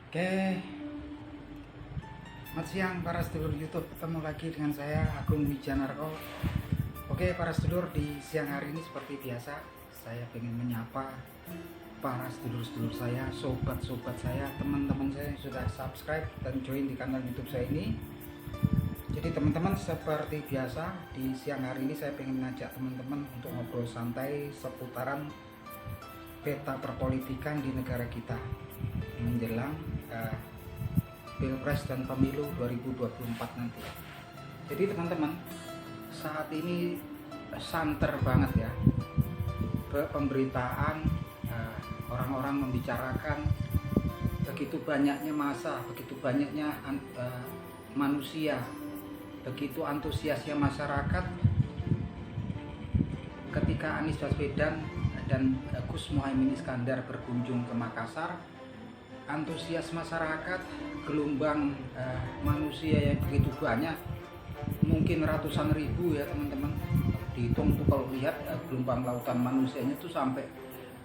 Oke, selamat siang para sedulur YouTube. Ketemu lagi dengan saya Agung Wijanarko. Oke para sedulur, di siang hari ini seperti biasa saya ingin menyapa para sedulur-sedulur saya, sobat-sobat saya, teman-teman saya yang sudah subscribe dan join di kanal YouTube saya ini. Jadi teman-teman, seperti biasa di siang hari ini saya ingin mengajak teman-teman untuk ngobrol santai seputaran peta perpolitikan di negara kita menjelang Pilpres dan Pemilu 2024 nanti. Jadi teman-teman, saat ini santer banget ya pemberitaan, orang-orang membicarakan begitu banyaknya massa, begitu banyaknya manusia, begitu antusiasnya masyarakat ketika Anies Baswedan dan Gus Muhaimin Iskandar berkunjung ke Makassar. Antusias masyarakat, gelombang manusia yang begitu banyak, mungkin ratusan ribu ya teman-teman. Dihitung tuh kalau lihat gelombang lautan manusianya tuh sampai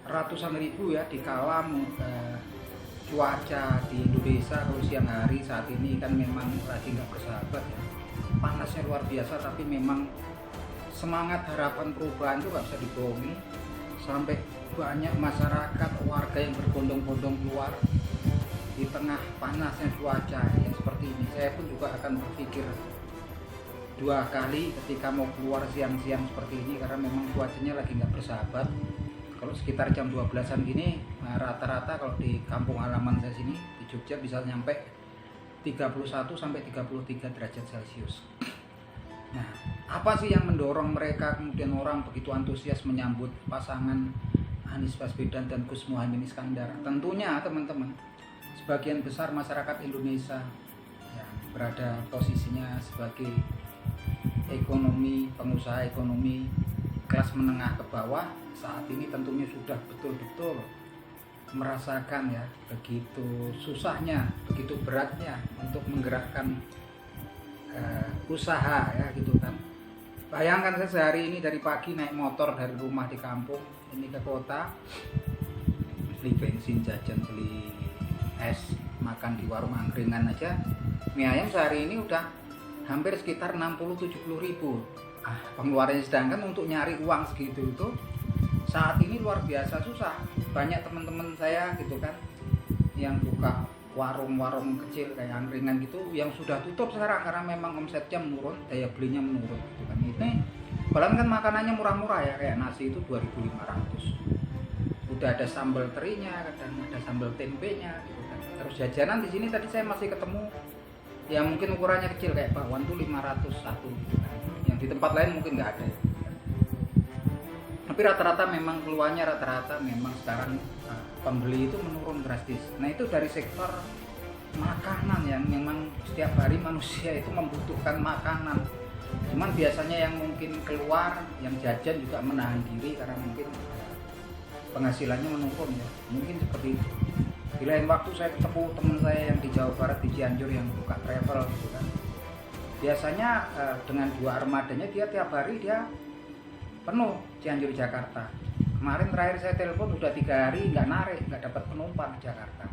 ratusan ribu ya, dikala cuaca di Indonesia kalau siang hari saat ini kan memang lagi nggak bersahabat ya, panasnya luar biasa, tapi memang semangat harapan perubahan itu nggak bisa dibohongi. Sampai banyak masyarakat, warga yang berbondong-bondong keluar di tengah panasnya cuaca yang seperti ini. Saya pun juga akan berpikir dua kali ketika mau keluar siang-siang seperti ini, karena memang cuacanya lagi nggak bersahabat. Kalau sekitar jam 12-an gini, rata-rata kalau di kampung halaman saya sini di Jogja bisa nyampe 31 sampai 33 derajat Celcius. Nah, apa sih yang mendorong mereka kemudian orang begitu antusias menyambut pasangan Anies Baswedan dan Gus Muhaimin Iskandar? Tentunya teman-teman, sebagian besar masyarakat Indonesia yang berada posisinya sebagai pengusaha ekonomi kelas menengah ke bawah saat ini tentunya sudah betul-betul merasakan ya begitu susahnya, begitu beratnya untuk menggerakkan usaha ya gitu kan. Bayangkan saya sehari ini dari pagi naik motor dari rumah di kampung ini ke kota, beli bensin, jajan, beli es, makan di warung angkringan aja mie ayam sehari ini udah hampir sekitar 60-70 ribu pengeluarannya. Sedangkan untuk nyari uang segitu itu saat ini luar biasa susah. Banyak teman-teman saya gitu kan yang buka warung-warung kecil kayak angkringan gitu yang sudah tutup sekarang karena memang omsetnya menurun, daya belinya menurun gitu kan. Ini bahkan kan makanannya murah-murah ya, kayak nasi itu 2.500, udah ada sambal terinya, kadang ada sambal tempenya gitu kan. Terus jajanan di sini tadi saya masih ketemu yang mungkin ukurannya kecil kayak bakwan tuh 500 satu gitu kan. Yang di tempat lain mungkin nggak ada. Tapi rata-rata memang keluarnya rata-rata memang sekarang pembeli itu menurun drastis. Nah itu dari sektor makanan yang memang setiap hari manusia itu membutuhkan makanan. Cuman biasanya yang mungkin keluar, yang jajan juga menahan diri karena mungkin penghasilannya menurun ya. Mungkin seperti itu. Di lain waktu saya ketemu teman saya yang di Jawa Barat di Cianjur yang buka travel gitu kan. Biasanya dengan 2 armadanya dia tiap hari dia penuh Cianjur Jakarta. Kemarin terakhir saya telepon udah 3 hari nggak dapat penumpang di Jakarta.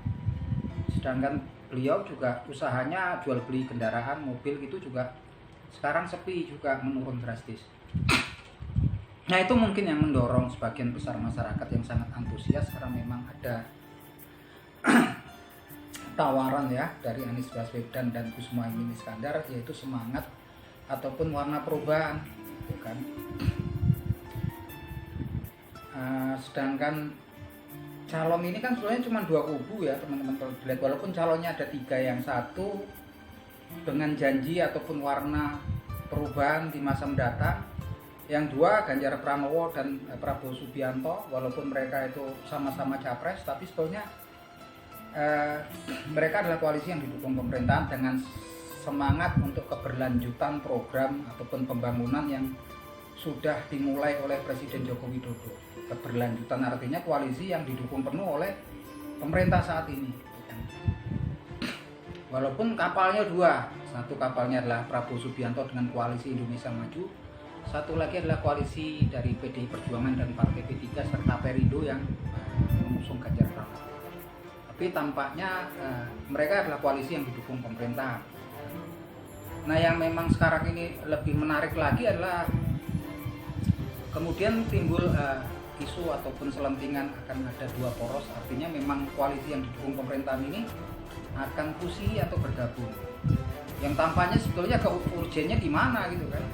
Sedangkan beliau juga usahanya jual beli kendaraan, mobil gitu juga sekarang sepi juga, menurun drastis. Nah itu mungkin yang mendorong sebagian besar masyarakat yang sangat antusias karena memang ada tawaran ya dari Anies Baswedan dan Gus Muhaimin Iskandar, yaitu semangat ataupun warna perubahan gitu kan. Sedangkan calon ini kan sebenarnya cuma 2 kubu ya teman-teman kalau dilihat, walaupun calonnya ada 3, yang satu dengan janji ataupun warna perubahan di masa mendatang, yang 2 Ganjar Pranowo dan Prabowo Subianto, walaupun mereka itu sama-sama capres tapi sebetulnya mereka adalah koalisi yang didukung pemerintahan dengan semangat untuk keberlanjutan program ataupun pembangunan yang sudah dimulai oleh Presiden Joko Widodo. Keberlanjutan artinya koalisi yang didukung penuh oleh pemerintah saat ini. Walaupun kapalnya 2, satu kapalnya adalah Prabowo Subianto dengan koalisi Indonesia Maju, satu lagi adalah koalisi dari PDI Perjuangan dan Partai P3 serta Perindo yang mengusung Ganjar Pranowo. tampaknya mereka adalah koalisi yang didukung pemerintah. Nah, yang memang sekarang ini lebih menarik lagi adalah kemudian timbul isu ataupun selentingan akan ada dua poros, artinya memang koalisi yang didukung pemerintahan ini akan fusi atau bergabung. Yang tampaknya sebetulnya urgennya di mana gitu kan?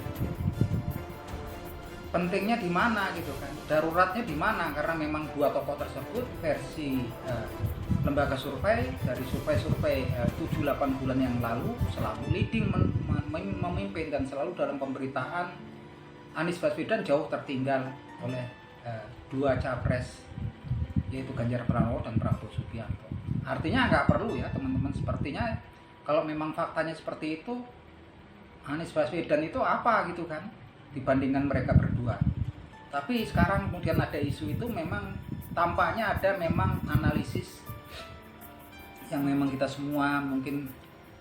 Pentingnya di mana gitu kan? Daruratnya di mana? Karena memang dua tokoh tersebut versi lembaga survei dari survei 7-8 bulan yang lalu selalu leading memimpin dan selalu dalam pemberitaan. Anies Baswedan jauh tertinggal oleh dua capres yaitu Ganjar Pranowo dan Prabowo Subianto. Artinya nggak perlu ya teman-teman, sepertinya kalau memang faktanya seperti itu, Anies Baswedan itu apa gitu kan dibandingkan mereka berdua. Tapi sekarang kemudian ada isu itu, memang tampaknya ada memang analisis yang memang kita semua mungkin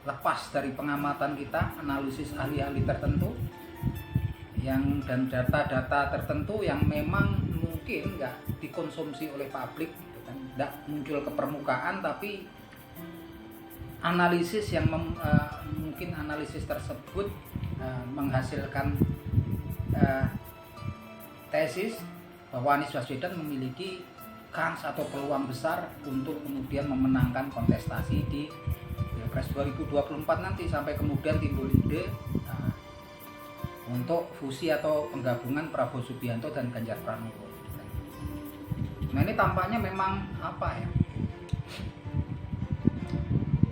lepas dari pengamatan kita, analisis ahli-ahli tertentu yang dan data-data tertentu yang memang mungkin nggak dikonsumsi oleh publik gitu kan, nggak muncul ke permukaan, tapi analisis yang mungkin analisis tersebut menghasilkan tesis bahwa Anies Baswedan memiliki kans atau peluang besar untuk kemudian memenangkan kontestasi di Pilpres 2024 nanti, sampai kemudian timbul ide untuk fusi atau penggabungan Prabowo Subianto dan Ganjar Pranowo. Nah, ini tampaknya memang apa ya?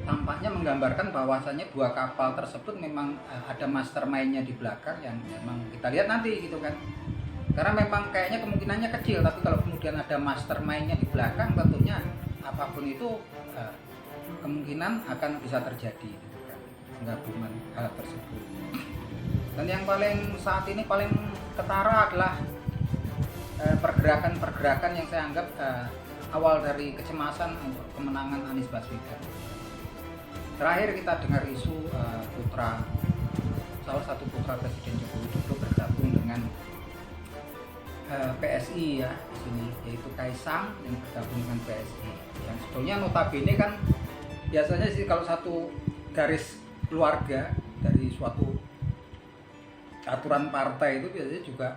Tampaknya menggambarkan bahwasannya dua kapal tersebut memang ada mastermind-nya di belakang yang memang kita lihat nanti gitu kan. Karena memang kayaknya kemungkinannya kecil, tapi kalau kemudian ada mastermind-nya di belakang, tentunya apapun itu kemungkinan akan bisa terjadi gitu kan, penggabungan hal tersebut. Dan yang paling saat ini paling ketara adalah pergerakan-pergerakan yang saya anggap awal dari kecemasan untuk kemenangan Anies Baswedan. Terakhir kita dengar isu salah satu putra Presiden Joko Widodo bergabung dengan PSI ya di sini, yaitu Kaisang yang bergabung dengan PSI. Yang sebetulnya notabene kan biasanya sih kalau satu garis keluarga dari suatu aturan partai itu biasanya juga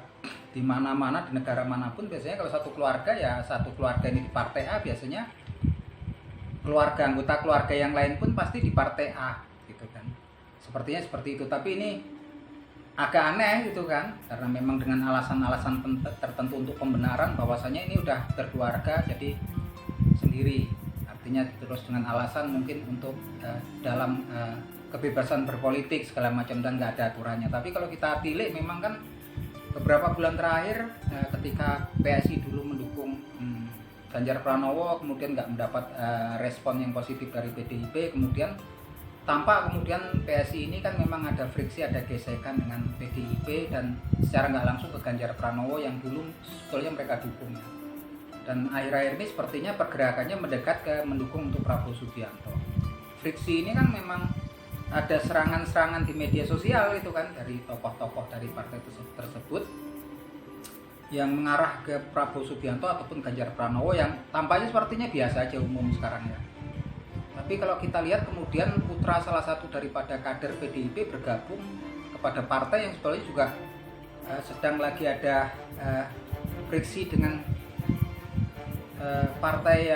di mana-mana di negara manapun, biasanya kalau satu keluarga ya satu keluarga ini di partai A, biasanya keluarga anggota keluarga yang lain pun pasti di partai A gitu kan. Sepertinya seperti itu, tapi ini agak aneh gitu kan, karena memang dengan alasan-alasan tertentu untuk pembenaran bahwasanya ini udah berkeluarga jadi sendiri, artinya terus dengan alasan mungkin untuk dalam kebebasan berpolitik segala macam dan nggak ada aturannya. Tapi kalau kita tilik memang kan beberapa bulan terakhir ketika PSI dulu mendukung Ganjar Pranowo, kemudian nggak mendapat respon yang positif dari PDIP, kemudian tampak kemudian PSI ini kan memang ada friksi, ada gesekan dengan PDIP dan secara nggak langsung ke Ganjar Pranowo yang dulu sebetulnya mereka dukung ya. Dan akhir-akhir ini sepertinya pergerakannya mendekat ke mendukung untuk Prabowo Subianto. Friksi ini kan memang ada serangan-serangan di media sosial itu kan dari tokoh-tokoh dari partai tersebut yang mengarah ke Prabowo Subianto ataupun Ganjar Pranowo yang tampaknya sepertinya biasa aja umum sekarang ya. Tapi kalau kita lihat kemudian putra salah satu daripada kader PDIP bergabung kepada partai yang sebetulnya juga sedang lagi ada friksi dengan partai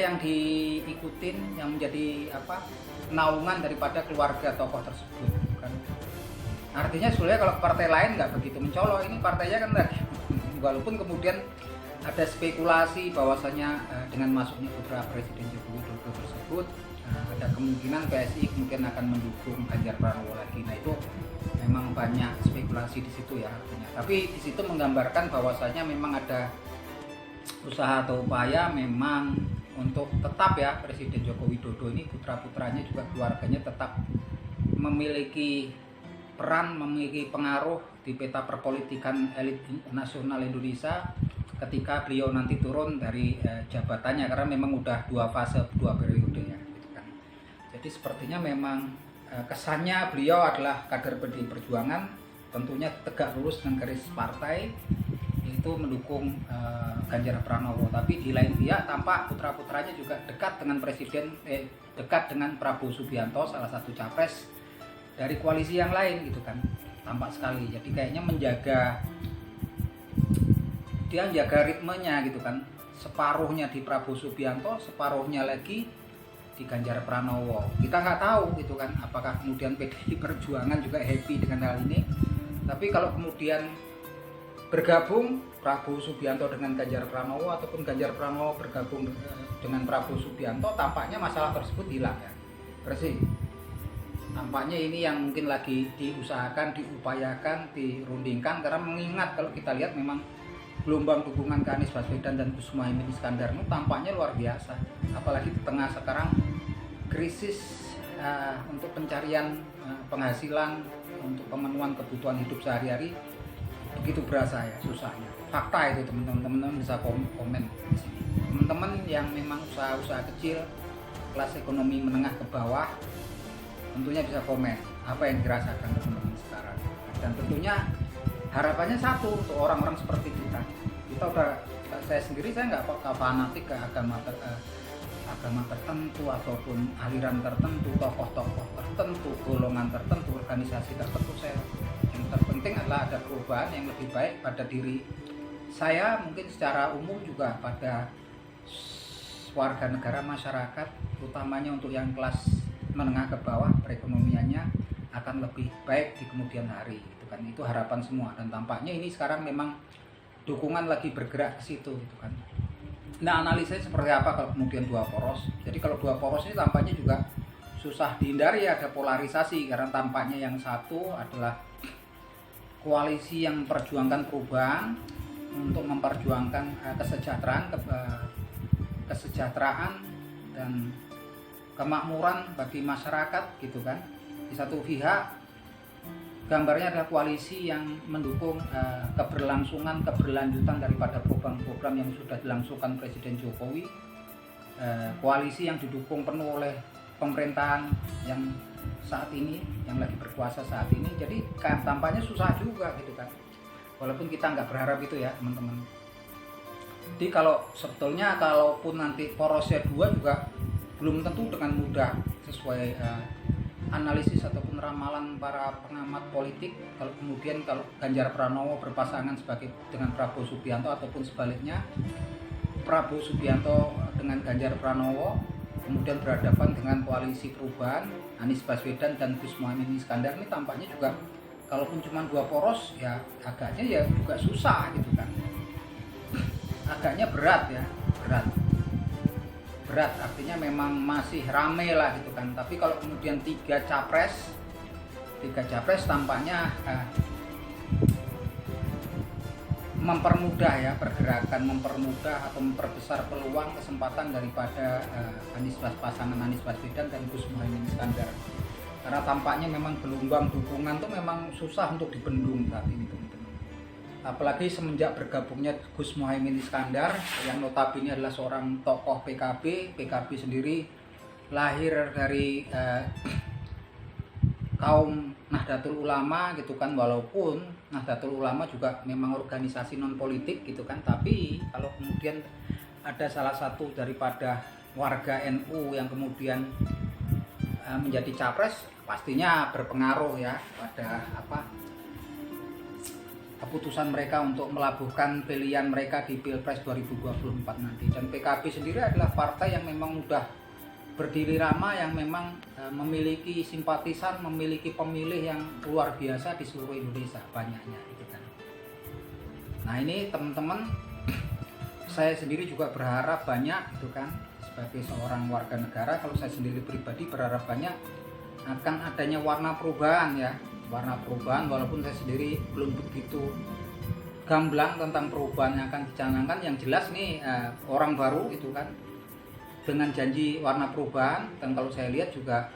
yang diikutin, yang menjadi naungan daripada keluarga tokoh tersebut kan. Artinya sebenarnya kalau partai lain nggak begitu mencolok, ini partainya kan lagi walaupun kemudian ada spekulasi bahwasanya dengan masuknya putra Presiden Joko Widodo tersebut ada kemungkinan PSI kemudian akan mendukung Ganjar Pranowo lagi. Nah, itu memang banyak spekulasi di situ ya artinya. Tapi di situ menggambarkan bahwasanya memang ada usaha atau upaya memang untuk tetap ya Presiden Joko Widodo ini, putra-putranya juga keluarganya tetap memiliki peran, memiliki pengaruh di peta perpolitikan elit nasional Indonesia ketika beliau nanti turun dari jabatannya, karena memang udah 2 fase 2 periode ya gitu kan. Jadi sepertinya memang kesannya beliau adalah kader PDI Perjuangan, tentunya tegak lurus dengan garis partai, yaitu itu mendukung Ganjar Pranowo, tapi di lain pihak tampak putra-putranya juga dekat dengan dekat dengan Prabowo Subianto, salah satu capres dari koalisi yang lain gitu kan, tampak sekali. Jadi kayaknya dia menjaga ritmenya gitu kan, separuhnya di Prabowo Subianto, separuhnya lagi di Ganjar Pranowo. Kita nggak tahu gitu kan, apakah kemudian PDI Perjuangan juga happy dengan hal ini. Tapi kalau kemudian bergabung Prabowo Subianto dengan Ganjar Pranowo, ataupun Ganjar Pranowo bergabung dengan Prabowo Subianto, tampaknya masalah tersebut hilang ya, bersih. Tampaknya ini yang mungkin lagi diusahakan, diupayakan, dirundingkan, karena mengingat kalau kita lihat memang gelombang dukungan ke Anies Baswedan dan Gus Muhaimin Iskandar itu tampaknya luar biasa, apalagi di tengah sekarang krisis untuk pencarian penghasilan, untuk pemenuhan kebutuhan hidup sehari-hari begitu berasa ya susahnya. Fakta itu teman-teman bisa komen di sini. Teman-teman yang memang usaha-usaha kecil, kelas ekonomi menengah ke bawah, tentunya bisa komen apa yang dirasakan teman-teman sekarang. Dan tentunya harapannya satu untuk orang-orang seperti kita. Saya sendiri saya nggak fanatik ke agama tertentu ataupun aliran tertentu, tokoh-tokoh tertentu, golongan tertentu, organisasi tertentu. Yang terpenting adalah ada perubahan yang lebih baik pada diri saya, mungkin secara umum juga pada warga negara, masyarakat, utamanya untuk yang kelas menengah ke bawah, perekonomiannya akan lebih baik di kemudian hari gitu kan. Itu harapan semua, dan tampaknya ini sekarang memang dukungan lagi bergerak ke situ gitu kan. Nah, analisanya seperti apa kalau kemudian dua poros? Jadi kalau dua poros ini tampaknya juga susah dihindari ada polarisasi, karena tampaknya yang satu adalah koalisi yang memperjuangkan perubahan untuk memperjuangkan kesejahteraan dan kemakmuran bagi masyarakat gitu kan. Di satu pihak gambarnya adalah koalisi yang mendukung keberlanjutan daripada program-program yang sudah dilangsungkan Presiden Jokowi, koalisi yang didukung penuh oleh pemerintahan yang saat ini, yang lagi berkuasa saat ini. Jadi kan tampaknya susah juga gitu kan, walaupun kita nggak berharap itu ya teman-teman. Jadi sebetulnya kalaupun nanti porosnya dua juga belum tentu dengan mudah sesuai analisis ataupun ramalan para pengamat politik. Kalau Ganjar Pranowo berpasangan dengan Prabowo Subianto, ataupun sebaliknya Prabowo Subianto dengan Ganjar Pranowo, kemudian berhadapan dengan koalisi perubahan Anies Baswedan dan Gus Muhaimin Iskandar, ini tampaknya juga kalaupun cuma dua poros ya agaknya ya juga susah gitu kan. Agaknya berat artinya memang masih rame lah gitu kan. Tapi kalau kemudian tiga capres tampaknya mempermudah ya pergerakan, mempermudah atau memperbesar peluang kesempatan daripada pasangan Anies Baswedan dan Gus Muhaimin Iskandar. Karena tampaknya memang gelombang dukungan tuh memang susah untuk dibendung saat ini teman-teman. Apalagi semenjak bergabungnya Gus Muhaimin Iskandar yang notabene adalah seorang tokoh PKB sendiri lahir dari kaum Nahdlatul Ulama gitu kan, walaupun Nahdlatul Ulama juga memang organisasi non politik gitu kan. Tapi kalau kemudian ada salah satu daripada warga NU yang kemudian menjadi capres, pastinya berpengaruh ya pada keputusan mereka untuk melabuhkan pilihan mereka di Pilpres 2024 nanti. Dan PKB sendiri adalah partai yang memang mudah berdiri lama, yang memang memiliki simpatisan, memiliki pemilih yang luar biasa di seluruh Indonesia banyaknya gitu kan. Nah ini teman-teman, saya sendiri juga berharap banyak gitu kan, sebagai seorang warga negara. Kalau saya sendiri pribadi berharap banyak akan adanya warna perubahan ya, walaupun saya sendiri belum begitu gamblang tentang perubahan yang akan dicanangkan. Yang jelas nih orang baru itu kan dengan janji warna perubahan. Dan kalau saya lihat juga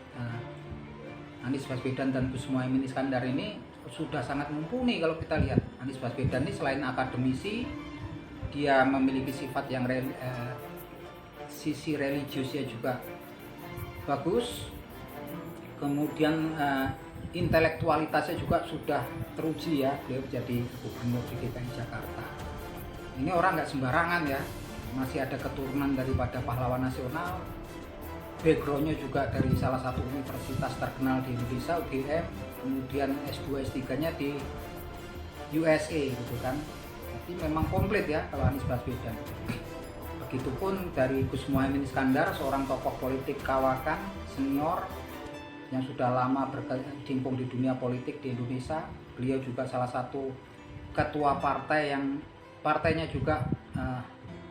Anies Baswedan dan Gus Muhaimin Iskandar ini sudah sangat mumpuni. Kalau kita lihat Anies Baswedan ini selain akademisi, dia memiliki sifat yang sisi religiusnya juga bagus, kemudian intelektualitasnya juga sudah teruji ya, beliau jadi gubernur di DKI Jakarta. ini orang nggak sembarangan ya, masih ada keturunan daripada pahlawan nasional, backgroundnya juga dari salah satu universitas terkenal di Indonesia, UGM, kemudian S2 S3-nya di USA gitu kan. Jadi memang komplit ya kalau Anies Baswedan. Begitupun dari Gus Muhaimin Iskandar, seorang tokoh politik kawakan senior yang sudah lama berkecimpung di dunia politik di Indonesia. Beliau juga salah satu ketua partai yang partainya juga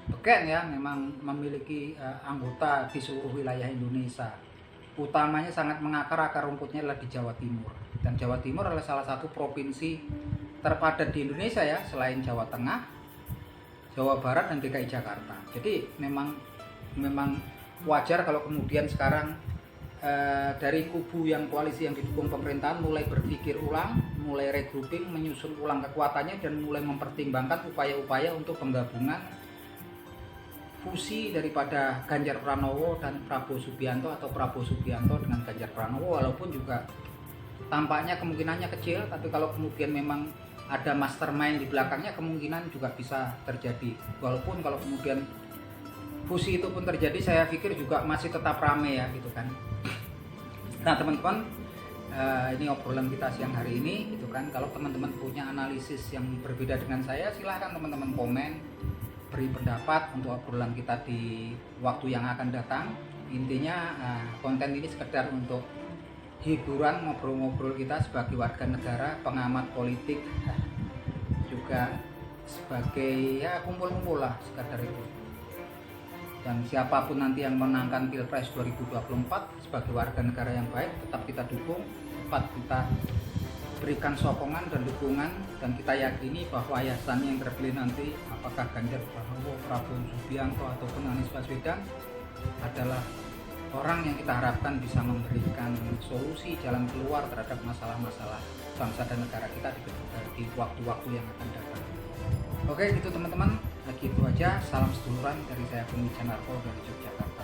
beken ya, memang memiliki anggota di seluruh wilayah Indonesia. Utamanya sangat mengakar, akar rumputnya adalah di Jawa Timur. Dan Jawa Timur adalah salah satu provinsi terpadat di Indonesia ya, selain Jawa Tengah, Jawa Barat, dan DKI Jakarta. Jadi memang wajar kalau kemudian sekarang dari kubu yang koalisi yang didukung pemerintahan mulai berpikir ulang, mulai regrouping, menyusun ulang kekuatannya, dan mulai mempertimbangkan upaya-upaya untuk penggabungan fusi daripada Ganjar Pranowo dan Prabowo Subianto, atau Prabowo Subianto dengan Ganjar Pranowo. Walaupun juga tampaknya kemungkinannya kecil, tapi kalau kemudian memang ada mastermind di belakangnya, kemungkinan juga bisa terjadi. Walaupun kalau kemudian fusi itu pun terjadi, saya pikir juga masih tetap rame ya gitu kan. Nah teman-teman, ini obrolan kita siang hari ini gitu kan. Kalau teman-teman punya analisis yang berbeda dengan saya, silahkan teman-teman komen, beri pendapat untuk obrolan kita di waktu yang akan datang. Intinya konten ini sekedar untuk hiburan, ngobrol-ngobrol kita sebagai warga negara, pengamat politik, juga sebagai ya kumpul-kumpul lah sekadar itu. Dan siapapun nanti yang menangkan Pilpres 2024 sebagai warga negara yang baik, tetap kita dukung, tetap kita berikan sokongan dan dukungan, dan kita yakini bahwa yayasan yang terpilih nanti, apakah Ganjar Pranowo, Prabowo Subianto ataupun Anies Baswedan, adalah orang yang kita harapkan bisa memberikan solusi jalan keluar terhadap masalah-masalah bangsa dan negara kita di waktu-waktu yang akan datang. Oke, gitu teman-teman. Gitu aja. Salam seduluran dari saya, Bung Wijanarko dari Yogyakarta.